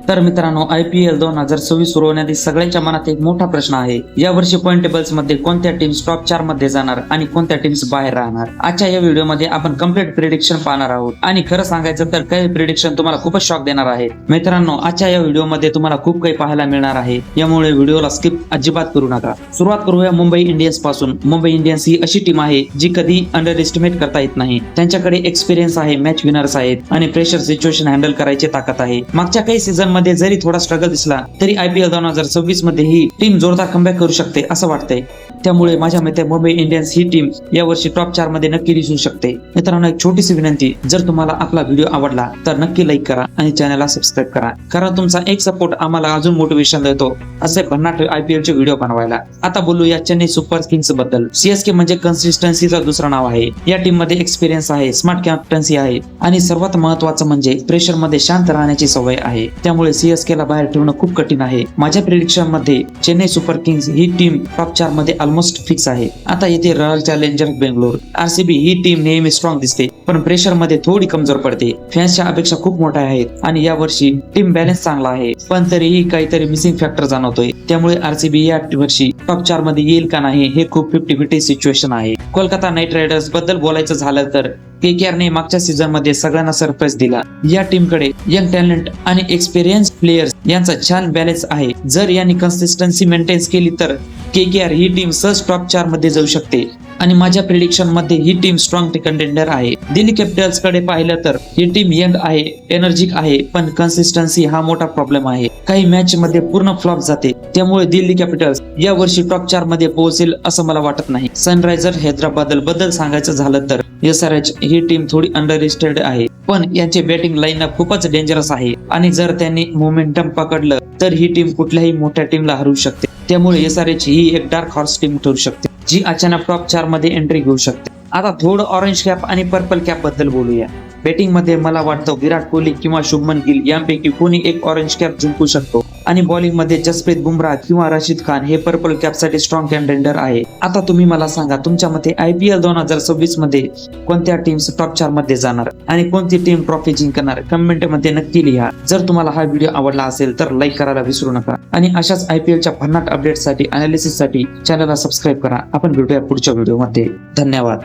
तर मित्रांनो, IPL 2026 सुरू होण्याआधी सगळ्यांच्या मनात एक मोठा प्रश्न आहे. यावर्षी पॉइंट टेबल्स मध्ये कोणत्या टीम्स टॉप 4 मध्ये जाणार आणि कोणत्या टीम्स बाहेर राहणार. आजच्या या व्हिडिओमध्ये आपण कम्प्लीट प्रिडिक्शन पाहणार आहोत आणि खरं सांगायचं तर काही प्रिडिक्शन तुम्हाला खूपच शॉक देणार आहेत. मित्रांनो, आजच्या या व्हिडिओमध्ये तुम्हाला खूप काही पाहायला मिळणार आहे, यामुळे व्हिडिओला स्किप अजिबात करू नका. सुरुवात करूया मुंबई इंडियन्स पासून. मुंबई इंडियन्स ही अशी टीम आहे जी कधी अंडर एस्टिमेट करता येत नाही. त्यांच्याकडे एक्सपिरियन्स आहे, मॅच विनर्स आहेत आणि प्रेशर सिच्युएशन हँडल करायची ताकद आहे. मागच्या काही सीझन मध्ये जरी थोडा स्ट्रगल दिसला तरी IPL 2026 मध्ये ही टीम जोरदार कमबॅक करू शकते असं वाटतंय. त्यामुळे माझ्या मते मुंबई इंडियन्स ही टीम यावर्षी टॉप 4 मध्ये नक्की दिसू शकते. मित्रांनो, एक छोटीशी विनंती, जर तुम्हाला आपला व्हिडिओ आवडला तर नक्की लाईक करा आणि चॅनलला सबस्क्राईब करा, कारण तुमचा एक सपोर्ट आम्हाला अजून मोटिवेशन देतो असे भन्नाट IPL चे व्हिडिओ बनवायला. आता बोलूया चेन्नई सुपर किंग्स बद्दल. CSK म्हणजे कन्सिस्टन्सीचं दुसरं नाव आहे. या टीम मध्ये एक्सपिरियन्स आहे, स्मार्ट कॅप्टन्सी आहे आणि सर्वात महत्त्वाचं म्हणजे प्रेशर मध्ये शांत राहण्याची सवय आहे. त्यामुळे CSK ला बाहेर ठेवणं खूप कठीण आहे. माझ्या प्रिडिक्शन मध्ये चेन्नई सुपर किंग्स ही टीम टॉप 4 मध्ये ऑलमोस्ट फिक्स आहे. आता येथे रॉयल चॅलेंजर्स बेंगलोर. RCB ही टीम नेहमी स्ट्रॉंग दिसते पण प्रेशर मध्ये थोडी कमजोर पडते. फॅन्सच्या अपेक्षा खूप मोठ्या आहेत आणि यावर्षी टीम बॅलन्स चांगला आहे, पण तरीही काहीतरी मिसिंग फॅक्टर जाणवतोय. त्यामुळे RCB या वर्षी टॉप 4 मध्ये येईल का नाही हे खूप 50-50 सिच्युएशन आहे. कोलकाता नाईट रायडर्स बद्दल बोलायचं झालं तर KKR ने मागच्या सीझन मध्ये सगळ्यांना सरप्राईज दिला. या टीम कडे यंग टॅलेंट आणि एक्सपिरियन्स प्लेयर्स यांचा छान बॅलन्स आहे. जर यांनी कन्सिस्टन्सी मेंटेन केली तर KKR ही टीम सहज टॉप 4 मध्ये जाऊ शकते आणि माझ्या प्रिडिक्शन मध्ये ही टीम स्ट्रॉंग कंटेंडर आहे. दिल्ली कॅपिटल्स कडे पाहिलं तर ही टीम यंग आहे, एनर्जिक आहे, पण कन्सिस्टन्सी हा मोठा प्रॉब्लेम आहे. काही मॅच मध्ये पूर्ण फ्लॉप जाते. त्यामुळे दिल्ली कॅपिटल्स या वर्षी टॉप 4 मध्ये पोहोचेल असं मला वाटत नाही. सनरायझर हैदराबाद बद्दल सांगायचं झालं तर SRH ही टीम थोडी अंडररेटेड आहे, पण यांचे बॅटिंग लाईनअप खूपच डेंजरस आहे आणि जर त्यांनी मोमेंटम पकडलं तर ही टीम कुठल्याही मोठ्या टीमला हरवू शकते. त्यामुळे SRH ही एक डार्क हॉर्स टीम ठरू शकते जी अचानक टॉप 4 मध्ये एंट्री घेऊ शकते. आता थोडं ऑरेंज कॅप आणि पर्पल कॅप बद्दल बोलूया. बॅटिंग मध्ये मला वाटतं विराट कोहली किंवा शुभमन गिल यांपैकी कोणी एक ऑरेंज कॅप जिंकू शकतो आणि बॉलिंग मध्ये जसप्रीत बुमराह किंवा रशीद खान हे पर्पल कॅप साठी स्ट्रॉंग कंटेंडर आहे. आता तुम्ही मला सांगा, तुमच्या मते IPL 2026 मध्ये कोणत्या टीम्स टॉप 4 मध्ये जाणार आणि कोणती टीम ट्रॉफी जिंकणार कमेंट मध्ये नक्की लिहा. जर तुम्हाला हा व्हिडिओ आवडला असेल तर लाईक करायला विसरू नका आणि अशाच IPL च्या भन्नाट अपडेट साठी, अनालिसिस साठी चॅनलला सबस्क्राईब करा. आपण भेटूया पुढच्या व्हिडिओ मध्ये. धन्यवाद.